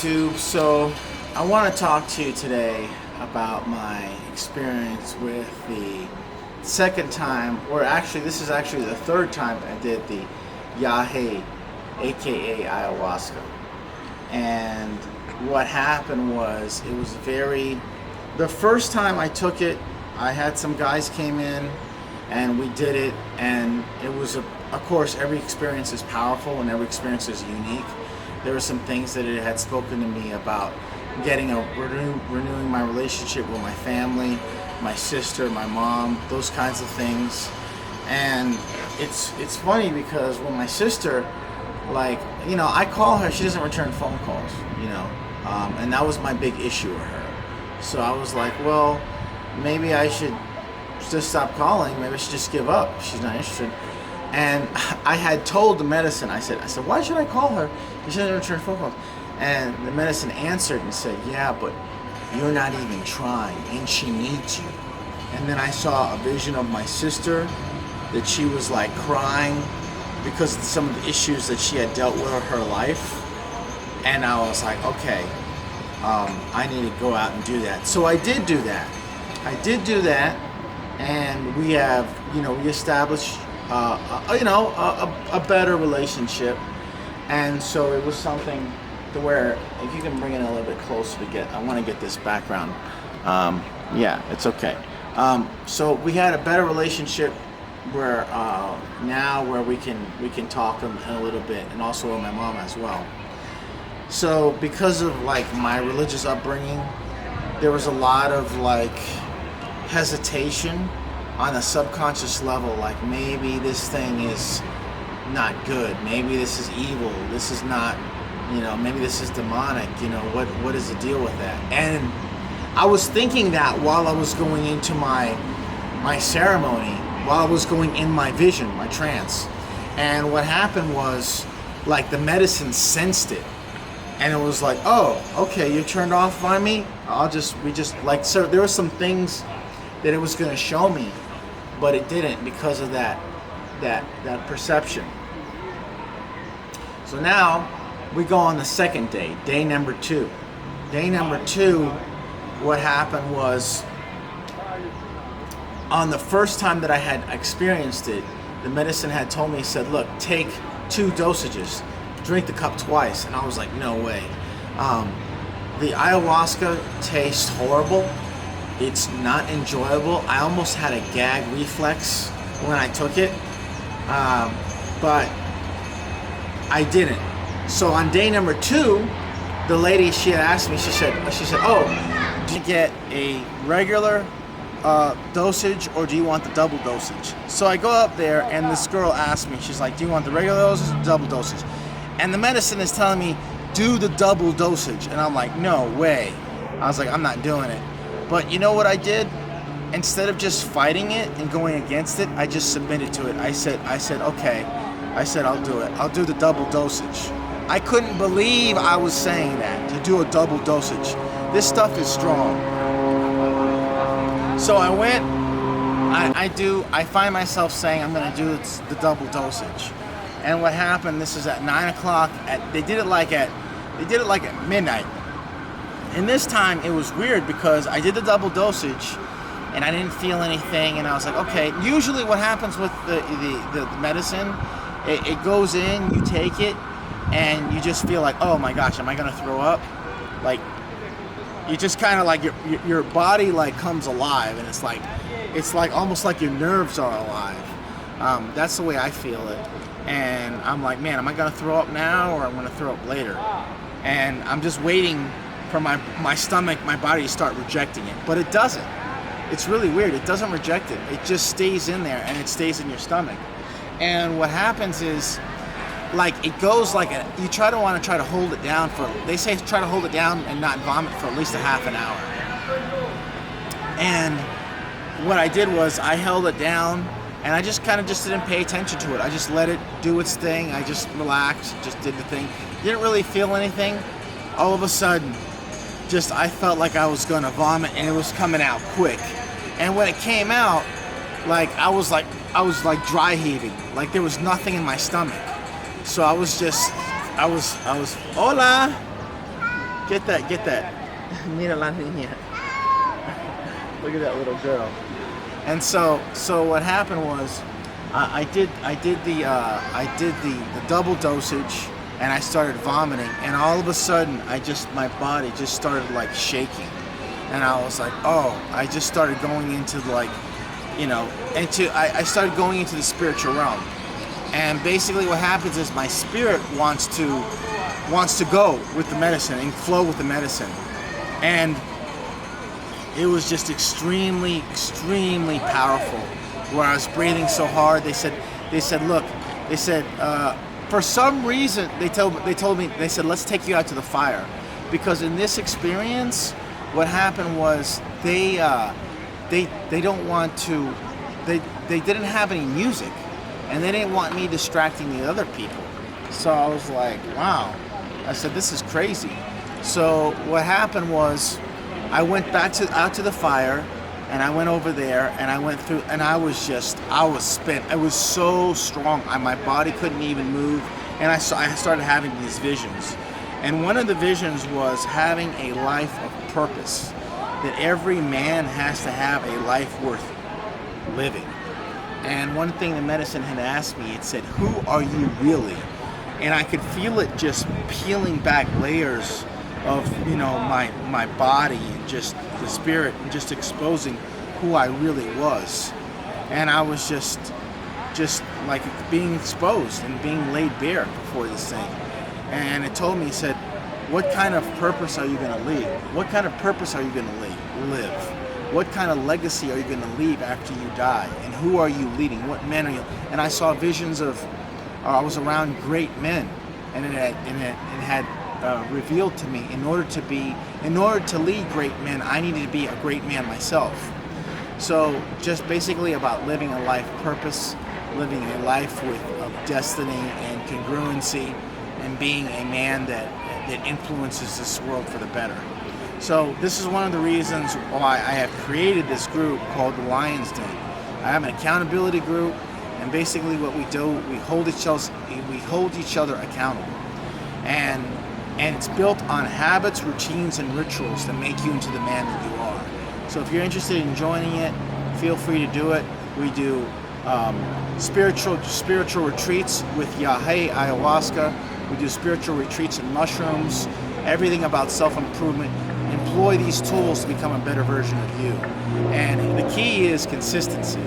YouTube. So I want to talk to you today about my experience with the second time, or actually this is actually the third time I did the Yage, aka ayahuasca. And what happened was, the first time I took it, I had some guys came in and we did it, and it was of course every experience is powerful and every experience is unique. There were some things that it had spoken to me about renewing my relationship with my family, my sister, my mom, those kinds of things. And it's funny because when my sister, I call her, she doesn't return phone calls, and that was my big issue with her. So I was like, well, maybe I should just stop calling. Maybe I should just give up. She's not interested. And I had told the medicine, I said, why should I call her? She doesn't return phone calls. And the medicine answered and said, yeah, but you're not even trying, and she needs you. And then I saw a vision of my sister, that she was like crying because of some of the issues that she had dealt with in her life. And I was like, okay, I need to go out and do that. So I did do that. And we have, we established, a better relationship. And so it was something to where, if you can bring it a little bit closer I want to get this background. Yeah, it's okay. So we had a better relationship where now where we can talk a little bit, and also with my mom as well. So because of my religious upbringing, there was a lot of hesitation on a subconscious level, maybe this thing is not good, maybe this is evil, this is not, maybe this is demonic, what is the deal with that? And I was thinking that while I was going into my ceremony, while I was going in my vision, my trance. And what happened was, the medicine sensed it. And it was like, oh, okay, you turned off on me? So there were some things that it was going to show me, but it didn't because of that perception. So now we go on the second day, day number 2. Day number 2, what happened was, on the first time that I had experienced it, the medicine had told me, said, look, take 2 dosages, drink the cup twice. And I was like, no way. The ayahuasca tastes horrible. It's not enjoyable. I almost had a gag reflex when I took it, but I didn't. So on day number 2, the lady, she had asked me, she said, oh, do you get a regular dosage, or do you want the double dosage? So I go up there, and this girl asked me, she's like, do you want the regular dosage or double dosage? And the medicine is telling me, do the double dosage. And I'm like, no way. I was like, I'm not doing it. But you know what I did? Instead of just fighting it and going against it, I just submitted to it. I said, okay. I said, I'll do it. I'll do the double dosage. I couldn't believe I was saying that, to do a double dosage. This stuff is strong. So I went, I find myself saying I'm going to do the double dosage. And what happened, this is at 9 o'clock, they did it like at midnight. And this time it was weird because I did the double dosage and I didn't feel anything, and I was like, okay. Usually what happens with the medicine, it goes in, you take it, and you just feel like, oh my gosh, am I going to throw up? You just kind of your body comes alive, and it's like almost like your nerves are alive. That's the way I feel it. And I'm like, man, am I going to throw up now, or I'm going to throw up later? And I'm just waiting for my stomach, my body to start rejecting it. But it doesn't. It's really weird. It doesn't reject it. It just stays in there, and it stays in your stomach. And what happens is, it goes you try to hold it down they say try to hold it down and not vomit for at least a half an hour. And what I did was I held it down, and I just didn't pay attention to it. I just let it do its thing. I just relaxed, just did the thing. Didn't really feel anything. All of a sudden, I felt like I was gonna vomit, and it was coming out quick. And when it came out, I was dry heaving. There was nothing in my stomach. So I was hola. Get that. Mira la niña. Look at that little girl. And so what happened was, I did the double dosage, and I started vomiting, and all of a sudden my body just started like shaking, and I was like, oh, I just started going into like, I started going into the spiritual realm, and basically what happens is my spirit wants to go with the medicine and flow with the medicine, and it was just extremely powerful. Where I was breathing so hard, they said, look, for some reason, they told me, let's take you out to the fire, because in this experience, what happened was they don't want to, they didn't have any music, and they didn't want me distracting the other people. So I was like, wow. I said, this is crazy. So what happened was, I went back out to the fire. And I went over there, and I went through, and I was spent. I was so strong. My body couldn't even move, and I started having these visions. And one of the visions was having a life of purpose, that every man has to have a life worth living. And one thing the medicine had asked me, it said, who are you really? And I could feel it just peeling back layers of my body, and just the spirit, and just exposing who I really was. And I was just like being exposed and being laid bare before this thing. And it told me, it said, what kind of purpose are you going to leave? What kind of purpose are you going to live? What kind of legacy are you going to leave after you die? And who are you leading? What men are you? And I saw visions of, I was around great men, and it had revealed to me, in order to lead great men, I needed to be a great man myself. So just basically about living a life purpose, living a life of destiny and congruency, and being a man that influences this world for the better. So this is one of the reasons why I have created this group called the Lion's Den. I have an accountability group, and basically what we do, we hold each other accountable. And it's built on habits, routines, and rituals that make you into the man that you are. So if you're interested in joining it, feel free to do it. We do spiritual retreats with Yage ayahuasca. We do spiritual retreats and mushrooms. Everything about self-improvement. Employ these tools to become a better version of you. And the key is consistency.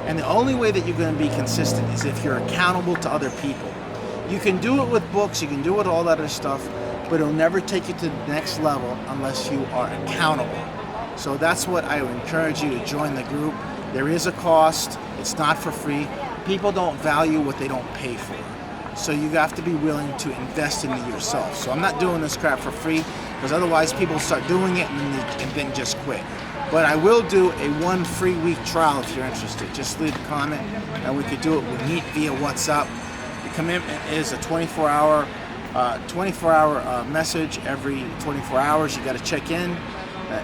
And the only way that you're going to be consistent is if you're accountable to other people. You can do it with books, you can do it with all that other stuff, but it'll never take you to the next level unless you are accountable. So that's what I would encourage you to join the group. There is a cost. It's not for free. People don't value what they don't pay for. So you have to be willing to invest into yourself. So I'm not doing this crap for free, because otherwise people start doing it and then just quit. But I will do a 1 free week trial if you're interested. Just leave a comment, and we could do it. We meet via WhatsApp. The commitment is a 24-hour message every 24 hours. You got to check in.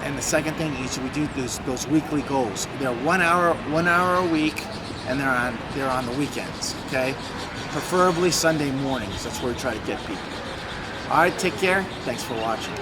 And the second thing is we do those weekly goals. They're 1 hour a week, and they're on the weekends. Okay, preferably Sunday mornings. That's where we try to get people. All right, take care. Thanks for watching.